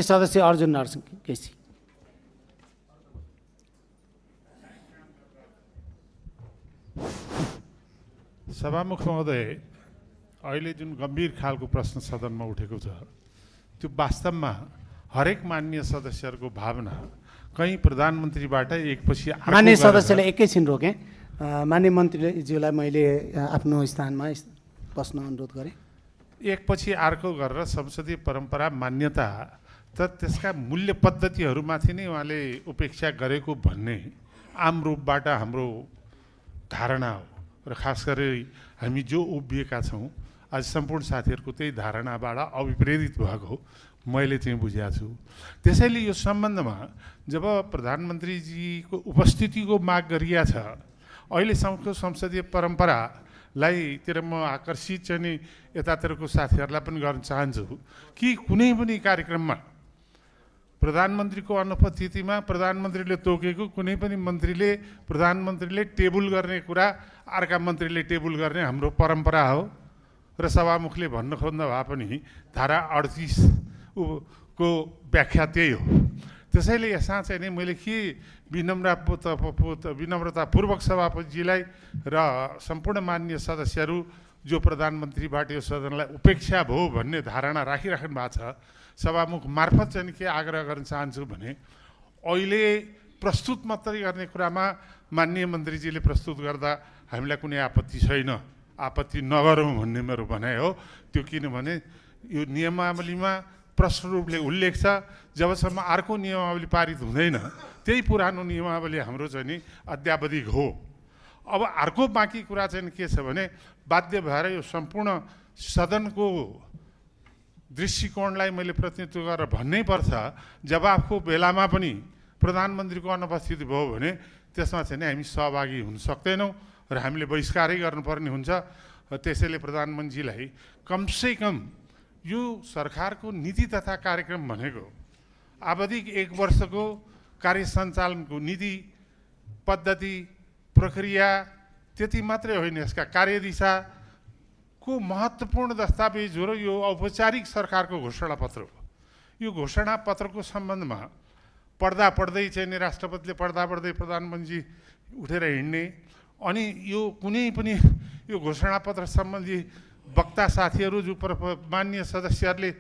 सदस्य अर्जुन नरसिंह केसी। सभामुख महोदय, अहिले जुन गम्भीर खालको प्रश्न सदनमा उठेको छ त्यो वास्तवमा हरेक माननीय सदस्यहरूको भावना कहीँ प्रधानमन्त्रीबाट एकपछि माननीय सदस्यले एकैछिन रोकेँ। माननीय मन्त्रीज्यूलाई मैले आफ्नो स्थानमा बस्न अनुरोध गरेँ। एकपछि अर्को गरेर संसदीय परम्परा मान्यता त त्यसका मूल्य पद्धतिहरूमाथि नै उहाँले उपेक्षा गरेको भन्ने आम रूपबाट हाम्रो धारणा हो र खास गरी हामी जो उभिएका छौँ आज सम्पूर्ण साथीहरूको त्यही धारणाबाट अविप्रेरित भएको मैले चाहिँ बुझेको छु। त्यसैले यो सम्बन्धमा जब प्रधानमन्त्रीजीको उपस्थितिको माग गरिया छ, अहिलेसम्मको संसदीय परम्परालाई तिर म आकर्षित चाहिँ नि यतातिरको साथीहरूलाई पनि गर्न चाहन्छु कि कुनै पनि कार्यक्रममा प्रधानमन्त्रीको अनुपस्थितिमा प्रधानमन्त्रीले तोकेको कुनै पनि मन्त्रीले प्रधानमन्त्रीले टेबल गर्ने कुरा अर्का मन्त्रीले टेबल गर्ने हाम्रो परम्परा हो र सभामुखले भन्न खोज्दा भए पनि धारा 38 को व्याख्या त्यही हो। त्यसैले यसमा चाहिँ नि मैले के विनम्रतापूर्वक सभापतिजीलाई र सम्पूर्ण माननीय सदस्यहरू जो प्रधानमन्त्रीबाट यो सदनलाई उपेक्षा भयो भन्ने धारणा राखिराख्नु भएको छ, सभामुख मार्फत चाहिँ के आग्रह गर्न चाहन्छु भने अहिले प्रस्तुत मात्रै गर्ने कुरामा माननीय मन्त्रीजीले प्रस्तुत गर्दा हामीलाई कुनै आपत्ति छैन, आपत्ति नगरौँ भन्ने मेरो भनाइ हो। त्यो किनभने यो नियमावलीमा प्रष्ट रूपले उल्लेख छ, जबसम्म अर्को नियमावली पारित हुँदैन त्यही पुरानो नियमावली हाम्रो चाहिँ नि अद्यावधिक हो। अब अर्को बाँकी कुरा चाहिँ के छ भने बाध्य भएर यो सम्पूर्ण सदनको दृष्टिकोणलाई मैले प्रतिनिधित्व गरेर भन्नै पर्छ, जवाफको बेलामा पनि प्रधानमन्त्रीको अनुपस्थिति भयो भने त्यसमा चाहिँ हामी सहभागी हुन सक्दैनौँ र हामीले बहिष्कारै गर्नुपर्ने हुन्छ। त्यसैले प्रधानमन्त्रीलाई कमसेकम यो सरकारको नीति तथा कार्यक्रम भनेको आवधिक 1 वर्षको कार्य सञ्चालनको नीति पद्धति प्रक्रिया त्यति मात्रै होइन, यसका कार्यदिशाको महत्त्वपूर्ण दस्तावेज हो र यो औपचारिक सरकारको घोषणापत्र हो। यो घोषणापत्रको सम्बन्धमा पढ्दै चाहिँ नि राष्ट्रपतिले पढ्दै प्रधानमन्त्री उठेर हिँड्ने अनि यो कुनै पनि यो घोषणापत्र सम्बन्धी वक्ता साथीहरू जो माननीय सदस्यहरूले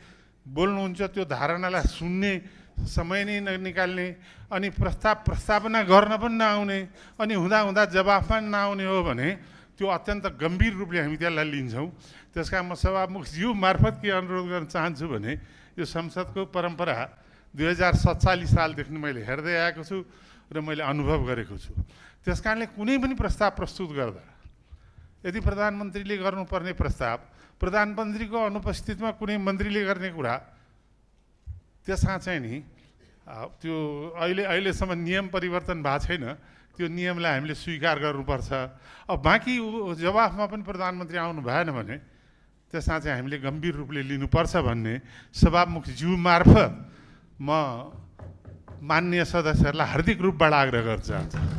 बोल्नुहुन्छ त्यो धारणालाई सुन्ने समय नै ननिकाल्ने अनि प्रस्तावना गर्न पनि नआउने अनि हुँदा जवाफमा नआउने हो भने त्यो अत्यन्त गम्भीर रूपले हामी त्यसलाई लिन्छौँ। त्यसका म सभामुखज्यू मार्फत के अनुरोध गर्न चाहन्छु भने यो संसदको परम्परा 2047 सालदेखि मैले हेर्दै आएको छु र मैले अनुभव गरेको छु। त्यस कारणले कुनै पनि प्रस्ताव प्रस्तुत गर्दा यदि प्रधानमन्त्रीले गर्नुपर्ने प्रस्ताव प्रधानमन्त्रीको अनुपस्थितिमा कुनै मन्त्रीले गर्ने कुरा त्यसमा चाहिँ नि त्यो अहिलेसम्म नियम परिवर्तन भएको छैन, त्यो नियमलाई हामीले स्वीकार गर्नुपर्छ। अब बाँकी जवाफमा पनि प्रधानमन्त्री आउनु भएन भने त्यसमा चाहिँ हामीले गम्भीर रूपले लिनुपर्छ भन्ने सभामुखज्यू मार्फत म माननीय सदस्यहरूलाई हार्दिक रूपबाट आग्रह गर्न चाहन्छु।